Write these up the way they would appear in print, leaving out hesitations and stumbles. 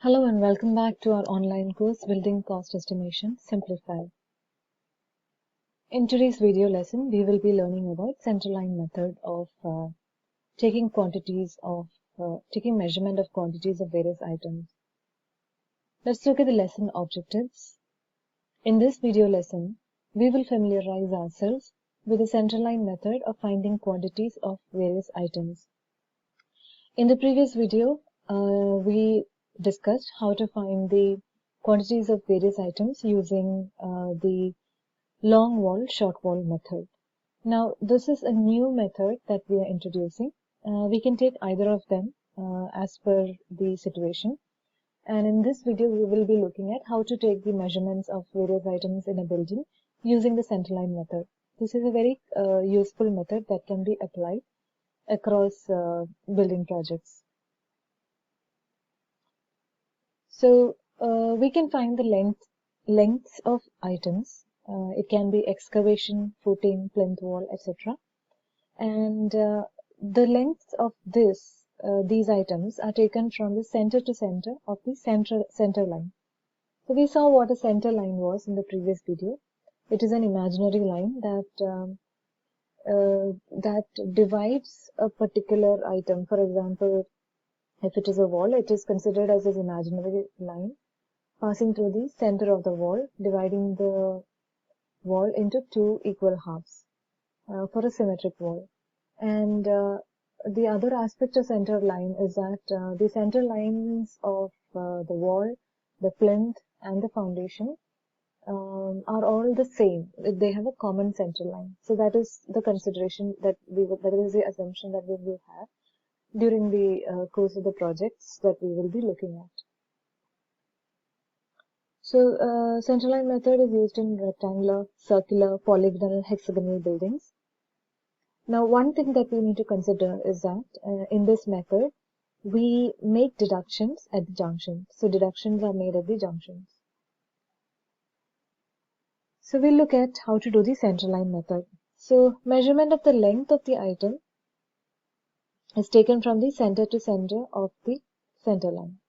Hello and welcome back to our online course Building Cost Estimation Simplified. In today's video lesson, we will be learning about centerline method of taking measurement of quantities of various items. Let's look at the lesson objectives. In this video lesson, we will familiarize ourselves with the centerline method of finding quantities of various items. In the previous video, we discussed how to find the quantities of various items using the long wall, short wall method. Now, this is a new method that we are introducing. We can take either of them as per the situation. And in this video, we will be looking at how to take the measurements of various items in a building using the centerline method. This is a very useful method that can be applied across building projects. So we can find the lengths of items. It can be excavation, footing, plinth wall, etc. And the lengths of these items are taken from the center to center of the center line. So we saw what a center line was in the previous video. It is an imaginary line that divides a particular item. For example, if it is a wall, it is considered as an imaginary line passing through the center of the wall, dividing the wall into two equal halves for a symmetric wall. And the other aspect of center line is that the center lines of the wall, the plinth, and the foundation are all the same. They have a common center line. So that is the consideration that is the assumption that we will have during the course of the projects that we will be looking at. So, centerline method is used in rectangular, circular, polygonal, hexagonal buildings. Now, one thing that we need to consider is that in this method, we make deductions at the junctions. So, deductions are made at the junctions. So, we'll look at how to do the centerline method. So, measurement of the length of the item is taken from the center to center of the center line.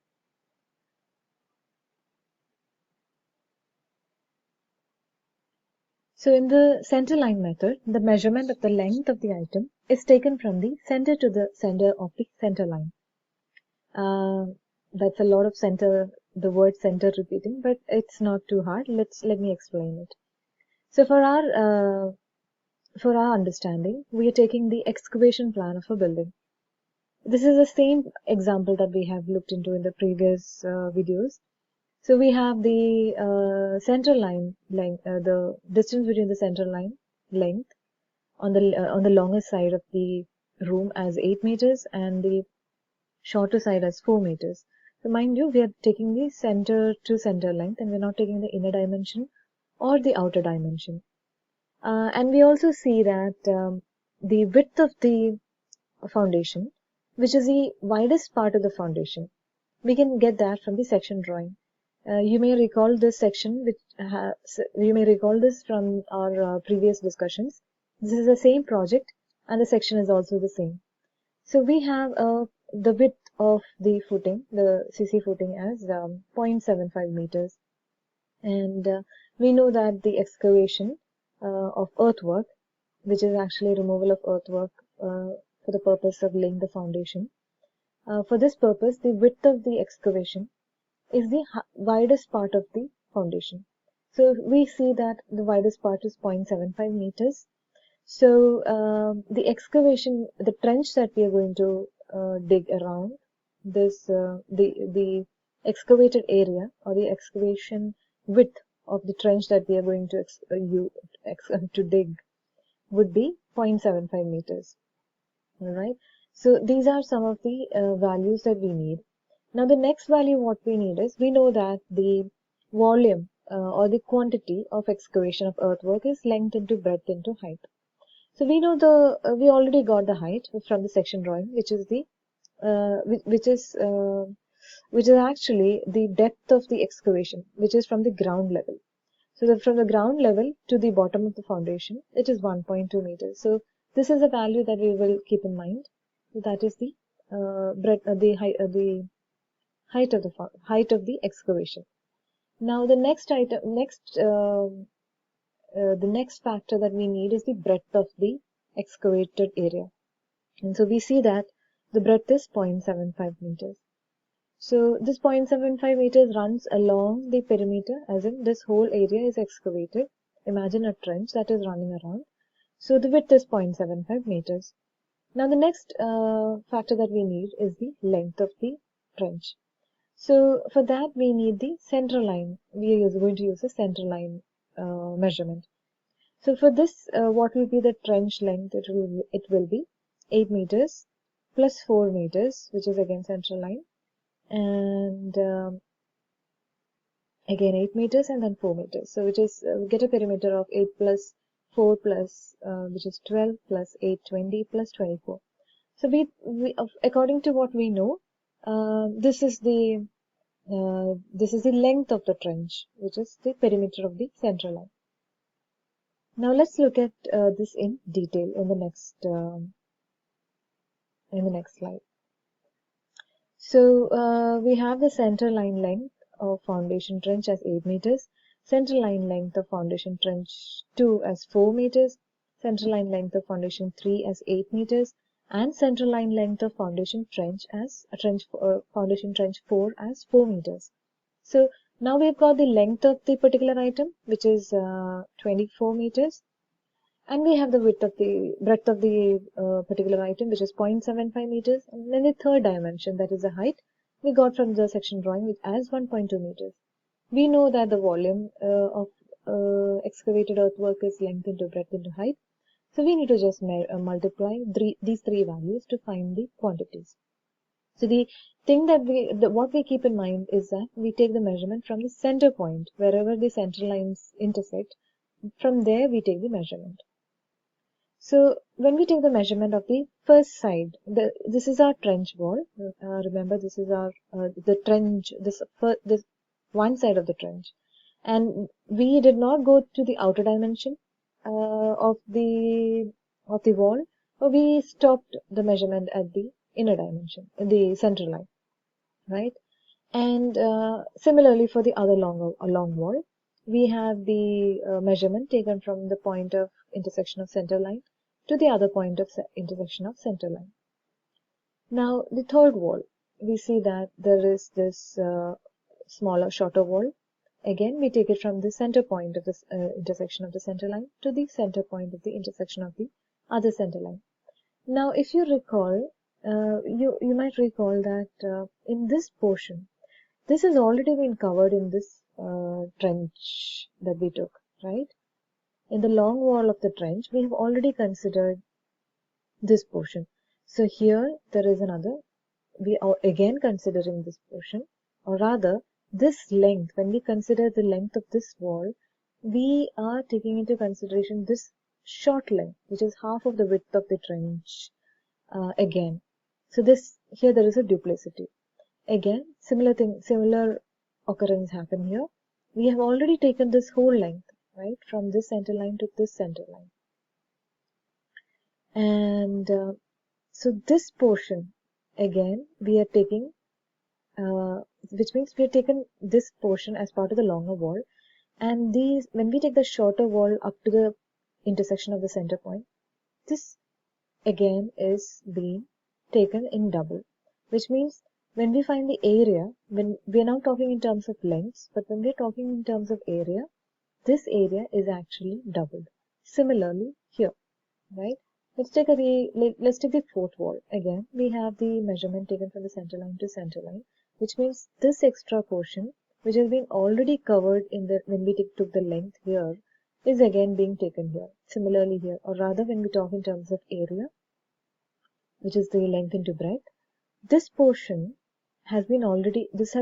So in the centerline method, the measurement of the length of the item is taken from the center to the center of the center line. That's a lot of the word center repeating, but it's not too hard. Let me explain it. So for our understanding, we are taking the excavation plan of a building. This is the same example that we have looked into in the previous videos. So we have the center line length, the distance between the center line length on the longer side of the room as 8 meters and the shorter side as 4 meters. So mind you, we are taking the center to center length and we're not taking the inner dimension or the outer dimension. And we also see that the width of the foundation, which is the widest part of the foundation, we can get that from the section drawing. You may recall this section, you may recall this from our previous discussions. This is the same project and the section is also the same. So we have the width of the footing, the CC footing as 0.75 meters. And we know that the excavation of earthwork, which is actually removal of earthwork for the purpose of laying the foundation. For this purpose, the width of the excavation is the widest part of the foundation. So we see that the widest part is 0.75 meters. So the excavation, the trench that we are going to dig around this, the excavated area or the excavation width of the trench that we are going to dig would be 0.75 meters. All right. So these are some of the values that we need. Now the next value what we need is, we know that the volume or the quantity of excavation of earthwork is length into breadth into height. So we know we already got the height from the section drawing, which is actually the depth of the excavation, which is from the ground level. So from the ground level to the bottom of the foundation, it is 1.2 meters. So this is a value that we will keep in mind. So that is the height of the excavation. Now the next factor that we need is the breadth of the excavated area. And so we see that the breadth is 0.75 meters. So this 0.75 meters runs along the perimeter, as in this whole area is excavated. Imagine a trench that is running around. So the width is 0.75 meters. Now the next factor that we need is the length of the trench. So for that we need the center line. We are going to use a center line measurement. So for this, what will be the trench length? It will be 8 meters plus 4 meters, which is again central line, and again 8 meters and then 4 meters. So which is get a perimeter of 8 plus 4 plus which is 12 plus 8, 20 plus 24. So we according to what we know, this is the length of the trench, which is the perimeter of the central line. Now let's look at this in detail in the next slide. So we have the center line length of foundation trench as 8 meters, center line length of foundation trench 2 as 4 meters, center line length of foundation 3 as 8 meters, and center line length of foundation trench 4 as 4 meters. So now we've got the length of the particular item, which is 24 meters, and we have the breadth of the particular item, which is 0.75 meters, and then the third dimension, that is the height, we got from the section drawing, which as 1.2 meters. We know that the volume of excavated earthwork is length into breadth into height, so we need to just multiply these three values to find the quantities. So the thing that what we keep in mind is that we take the measurement from the center point, wherever the center lines intersect. From there we take the measurement. So when we take the measurement of the first side, this is our trench wall. Remember, this is our the trench. This one side of the trench, and we did not go to the outer dimension of the wall, but we stopped the measurement at the inner dimension, the center line, right? And similarly for the other long wall, we have the measurement taken from the point of intersection of center line to the other point of intersection of center line. Now the third wall, we see that there is this smaller, shorter wall. Again, we take it from the center point of this intersection of the center line to the center point of the intersection of the other center line. Now, if you recall, you might recall that in this portion, this has already been covered in this trench that we took, right? In the long wall of the trench, we have already considered this portion. So here there is another, we are again considering this portion, or rather this length. When we consider the length of this wall, we are taking into consideration this short length, which is half of the width of the trench again. So here there is a duplicity. Again, similar occurrence happen here. We have already taken this whole length, right, from this center line to this center line. And so this portion, again, we are taking, which means we have taken this portion as part of the longer wall. And when we take the shorter wall up to the intersection of the center point, this again is being taken in double, which means when we find the area, when we are now talking in terms of lengths, but when we are talking in terms of area, this area is actually doubled. Similarly here, right? Let's take the fourth wall. Again, we have the measurement taken from the center line to center line, which means this extra portion, which has been already covered when we took the length here, is again being taken here. Similarly here, or rather when we talk in terms of area, which is the length into breadth, this portion has been already, this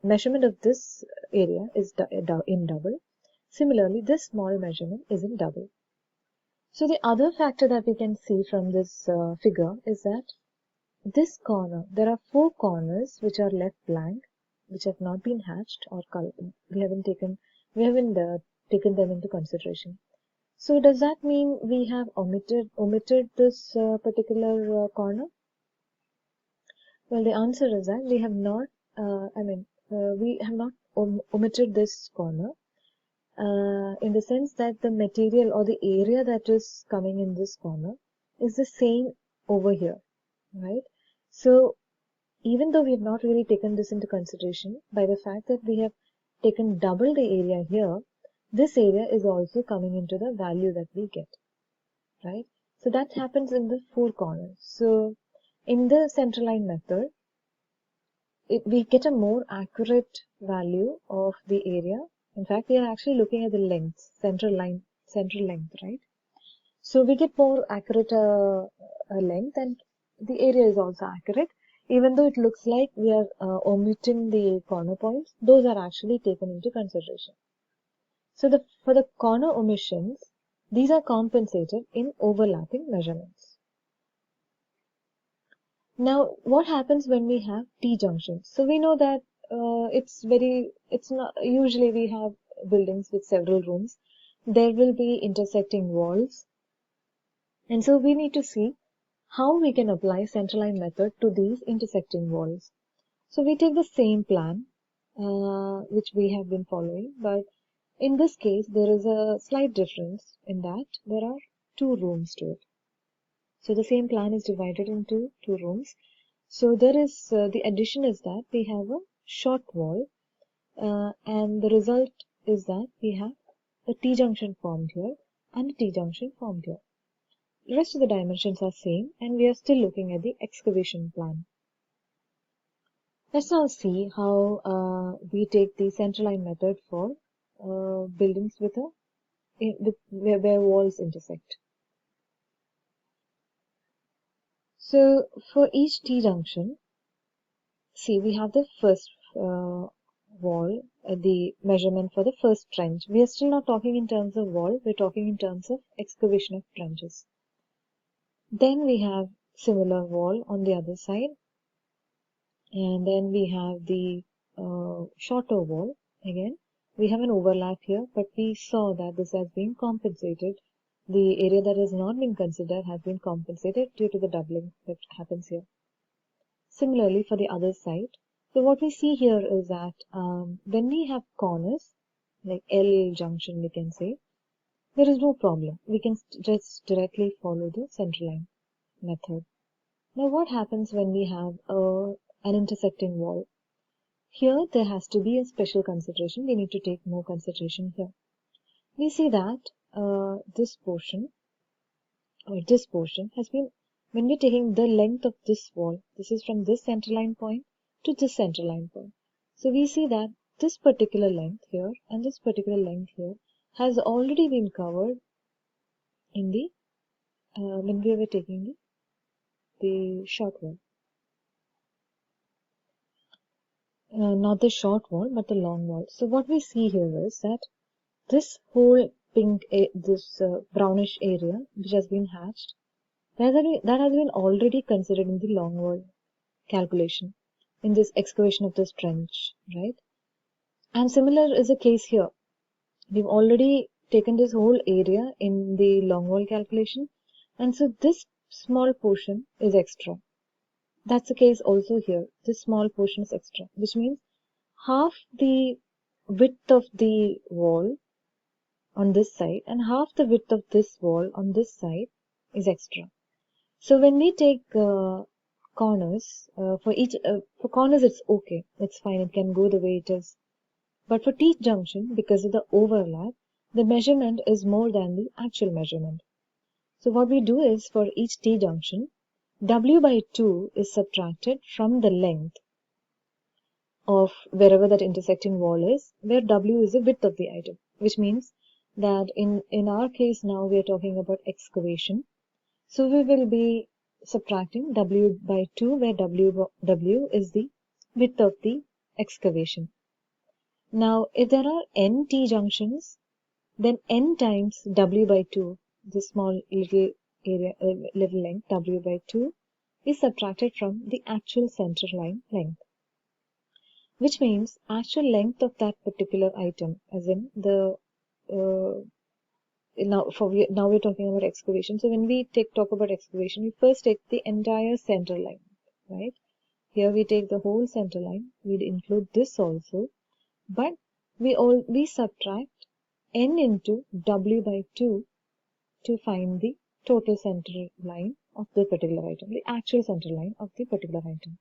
measurement of this area is in double. Similarly, this small measurement is in double. So the other factor that we can see from this figure is that this corner, there are 4 corners which are left blank, which have not been hatched or colored. We haven't taken them into consideration. So does that mean we have omitted this particular corner? Well, the answer is that we have not, we have not omitted this corner in the sense that the material or the area that is coming in this corner is the same over here, right? So even though we have not really taken this into consideration, by the fact that we have taken double the area here, this area is also coming into the value that we get, right? So that happens in the four corners. So in the central line method, we get a more accurate value of the area. In fact, we are actually looking at the length, central length, right? So we get more accurate length, and the area is also accurate. Even though it looks like we are omitting the corner points, those are actually taken into consideration. So for the corner omissions, these are compensated in overlapping measurements. Now, what happens when we have T-junctions? So we know that it's not, usually we have buildings with several rooms. There will be intersecting walls. And so we need to see how we can apply central line method to these intersecting walls. So we take the same plan, which we have been following, but in this case, there is a slight difference in that there are two rooms to it. So the same plan is divided into two rooms. So there is the addition is that we have a short wall, and the result is that we have a T-junction formed here and a T-junction formed here. The rest of the dimensions are same, and we are still looking at the excavation plan. Let's now see how we take the central line method for buildings with where walls intersect. So for each T-junction, see, we have the first wall, the measurement for the first trench. We are still not talking in terms of wall, we're talking in terms of excavation of trenches. Then we have similar wall on the other side, and then we have the shorter wall. Again, we have an overlap here, but we saw that this has been compensated. The area that has not been considered has been compensated due to the doubling that happens here. Similarly, for the other side, so what we see here is that when we have corners, like L junction we can say, there is no problem. We can just directly follow the central line method. Now what happens when we have an intersecting wall? Here there has to be a special consideration. We need to take more consideration here. We see that this portion has been, when we're taking the length of this wall, this is from this center line point to this center line point. So we see that this particular length here and this particular length here has already been covered in the when we were taking the short wall. Not the short wall, but the long wall. So what we see here is that this whole pink, brownish area which has been hatched, that has been already considered in the long wall calculation, in this excavation of this trench, right? And similar is the case here. We've already taken this whole area in the long wall calculation, and so this small portion is extra. That's the case also here. This small portion is extra, which means half the width of the wall on this side and half the width of this wall on this side is extra. So when we take corners, for corners it's okay, it's fine, it can go the way it is. But for T-junction, because of the overlap, the measurement is more than the actual measurement. So what we do is, for each T-junction, W by 2 is subtracted from the length of wherever that intersecting wall is, where W is the width of the item, which means that in our case now we are talking about excavation. So we will be subtracting W by 2, where W is the width of the excavation. Now, if there are n T-junctions, then n times W by 2, the small little area, little length W by 2, is subtracted from the actual center line length, which means actual length of that particular item, as in the now we're talking about excavation. So when we talk about excavation, we first take the entire center line, right? Here we take the whole center line, we'd include this also, but we subtract n into w by 2 to find the total center line of the particular item, the actual center line of the particular item.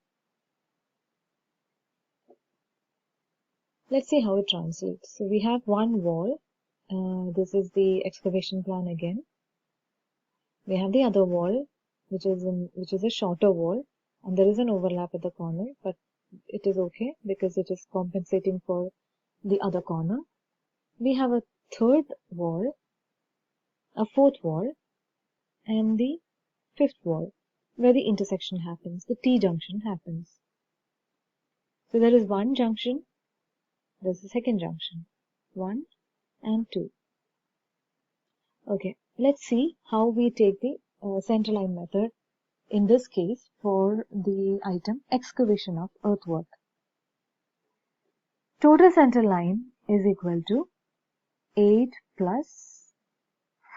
Let's see how it translates. So we have one wall. This is the excavation plan again. We have the other wall, which is a shorter wall, and there is an overlap at the corner, but it is okay because it is compensating for the other corner. We have a third wall, a fourth wall, and the fifth wall, where the intersection happens, the T-junction happens. So there is one junction, there's the second junction, 1 and 2. Okay, let's see how we take the centerline method in this case for the item excavation of earthwork. Total center line is equal to 8 plus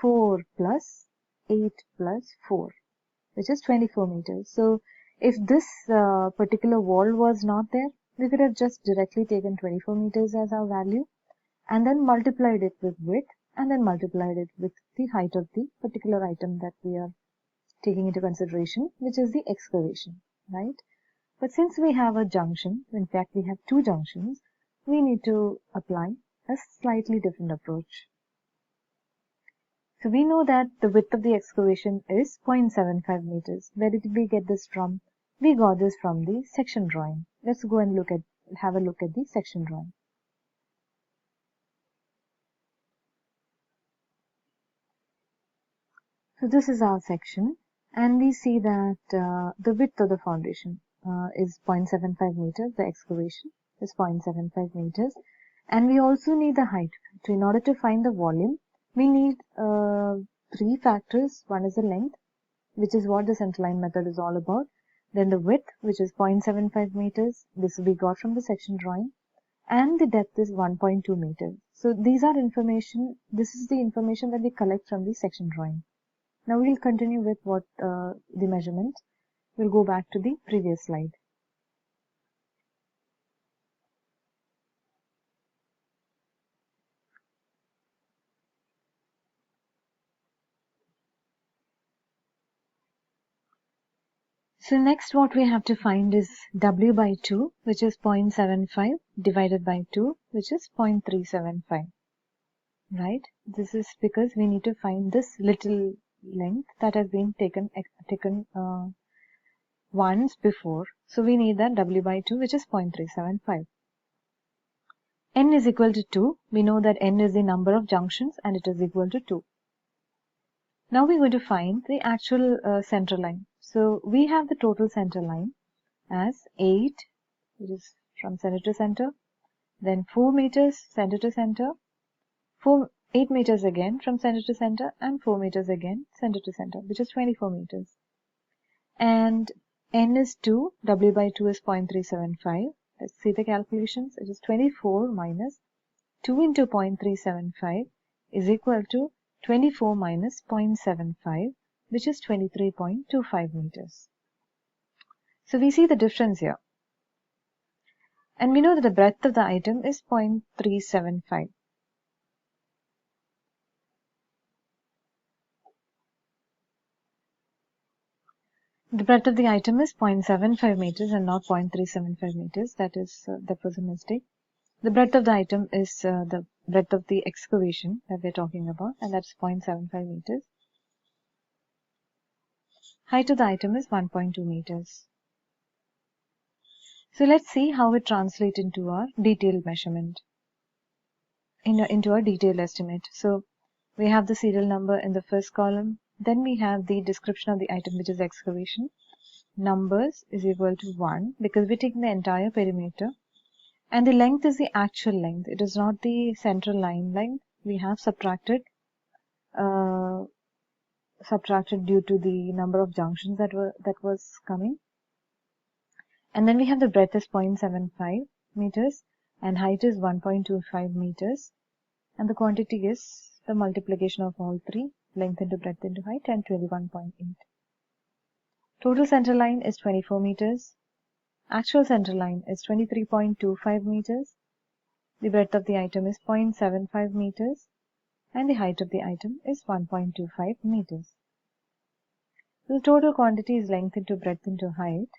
4 plus 8 plus 4, which is 24 meters. So if this particular wall was not there, we could have just directly taken 24 meters as our value and then multiplied it with width and then multiplied it with the height of the particular item that we are taking into consideration, which is the excavation, right? But since we have a junction, in fact we have two junctions, we need to apply a slightly different approach. So we know that the width of the excavation is 0.75 meters. Where did we get this from? We got this from the section drawing. Let's go and have a look at the section drawing. So this is our section, and we see that the width of the foundation is 0.75 meters. The excavation is 0.75 meters, and we also need the height. So in order to find the volume, we need three factors. One is the length, which is what the centerline method is all about. Then the width, which is 0.75 meters. This we got from the section drawing. And the depth is 1.2 meters. So these are information. This is the information that we collect from the section drawing. Now we'll continue with what the measurement. We'll go back to the previous slide. So next what we have to find is W by 2, which is 0.75 divided by 2, which is 0.375. Right? This is because we need to find this little length that has been taken once before. So we need that W by 2, which is 0.375. N is equal to 2. We know that N is the number of junctions and it is equal to 2. Now we're going to find the actual center line. So we have the total center line as 8, which is from center to center, then 4 meters center to center, 8 meters again from center to center, and 4 meters again center to center, which is 24 meters. And N is 2, W by 2 is 0.375. Let's see the calculations. It is 24 minus 2 into 0.375 is equal to 24 minus 0.75, which is 23.25 meters. So we see the difference here. And we know that the breadth of the item is 0.375. The breadth of the item is 0.75 meters and not 0.375 meters. That was a mistake. The breadth of the item is the breadth of the excavation that we're talking about, and that's 0.75 meters. Height of the item is 1.2 meters. So let's see how it translates into our detailed measurement, into our detailed estimate. So we have the serial number in the first column. Then we have the description of the item, which is excavation. Numbers is equal to 1 because we're taking the entire perimeter. And the length is the actual length. It is not the central line length. We have subtracted due to the number of junctions that was coming. And then we have the breadth is 0.75 meters and height is 1.25 meters. And the quantity is the multiplication of all three, length into breadth into height, and 21.8. Total center line is 24 meters. Actual center line is 23.25 meters. The breadth of the item is 0.75 meters. And the height of the item is 1.25 meters. So the total quantity is length into breadth into height,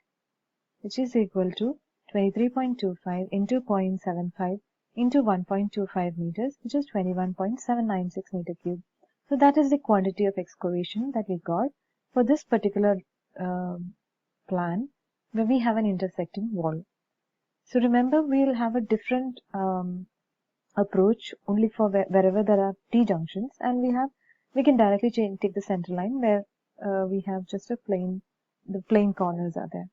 which is equal to 23.25 into 0.75 into 1.25 meters, which is 21.796 meter cube. So that is the quantity of excavation that we got for this particular plan where we have an intersecting wall. So remember, we will have a different approach only for wherever there are T-junctions, and we can directly take the center line where we have just the plain corners are there.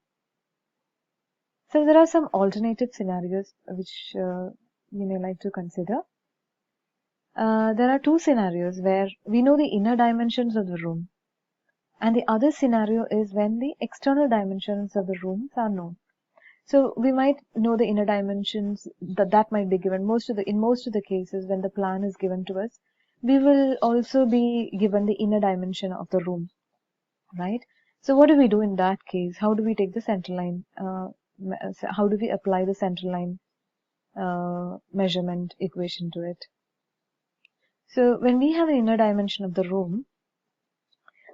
So there are some alternative scenarios which you may like to consider. There are two scenarios where we know the inner dimensions of the room, and the other scenario is when the external dimensions of the rooms are known. So we might know the inner dimensions that might be given. In most of the cases when the plan is given to us, we will also be given the inner dimension of the room, right? So what do we do in that case? How do we take the center line? How do we apply the center line measurement equation to it? So when we have an inner dimension of the room,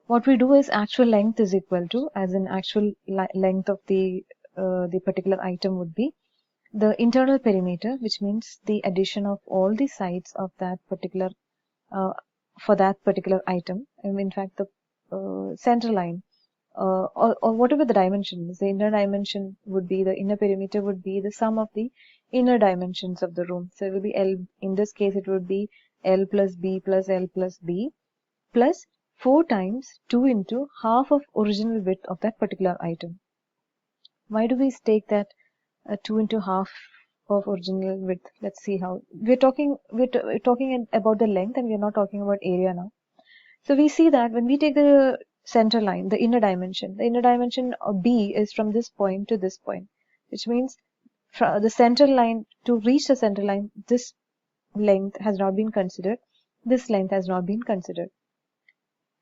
what we do is actual length is equal to, as in actual length of the particular item would be the internal perimeter, which means the addition of all the sides of that particular for that particular item. And in fact, the center line or whatever the dimensions, the inner dimension would be, the inner perimeter would be the sum of the inner dimensions of the room. So it will be L. In this case, it would be L plus B plus L plus B plus 4 times 2 into half of original width of that particular item. Why do we take that 2 into half of original width? Let's see how. We're talking about the length, and we're not talking about area now. So we see that when we take the center line, the inner dimension of B is from this point to this point, which means from the center line, to reach the center line, this length has not been considered. This length has not been considered.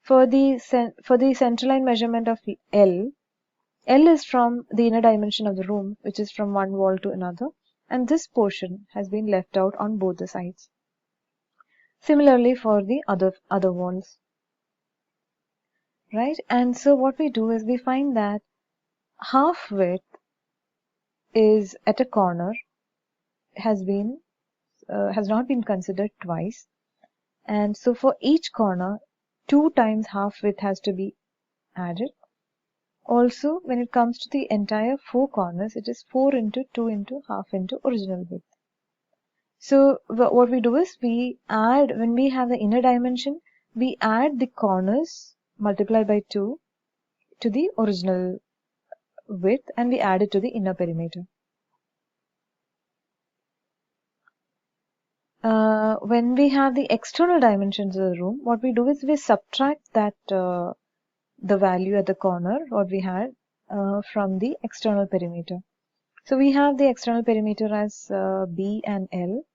For the center line measurement of L is from the inner dimension of the room, which is from one wall to another, and this portion has been left out on both the sides. Similarly for the other walls, right? And so what we do is we find that half width is at a corner has not been considered twice, and so for each corner 2 times half width has to be added. Also, when it comes to the entire 4 corners, it is 4 into 2 into half into original width. So what we do is we add, when we have the inner dimension, we add the corners multiplied by 2 to the original width, and we add it to the inner perimeter. When we have the external dimensions of the room, what we do is we subtract that the value at the corner, what we had, from the external perimeter. So we have the external perimeter as B and L,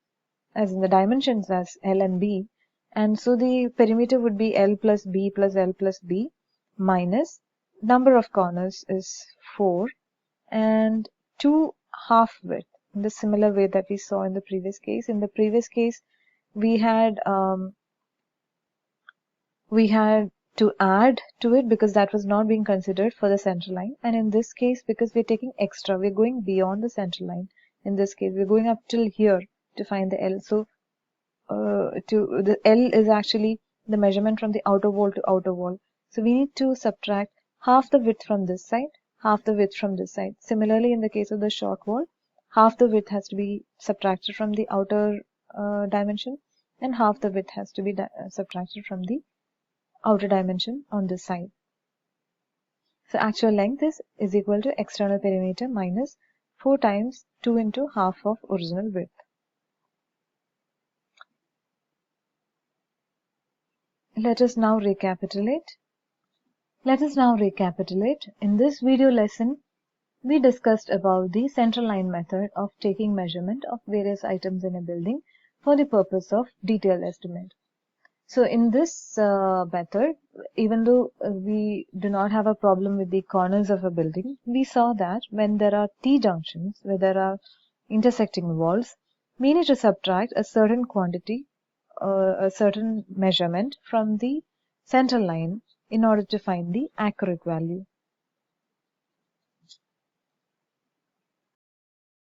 as in the dimensions as L and B, and so the perimeter would be L plus B plus L plus B minus number of corners is 4 and 2 half width, in the similar way that we saw in the previous case. In the previous case, we had to add to it because that was not being considered for the center line, and in this case, because we're taking extra, we're going beyond the center line. In this case, we're going up till here to find the L. So the L is actually the measurement from the outer wall to outer wall. So we need to subtract half the width from this side, half the width from this side. Similarly, in the case of the short wall, half the width has to be subtracted from the outer dimension, and half the width has to be subtracted from the outer dimension on this side. So actual length is equal to external perimeter minus 4 times 2 into half of original width. Let us now recapitulate. In this video lesson, we discussed about the central line method of taking measurement of various items in a building for the purpose of detailed estimate. So in this method, even though we do not have a problem with the corners of a building, we saw that when there are T-junctions, where there are intersecting walls, we need to subtract a certain quantity, a certain measurement from the center line in order to find the accurate value.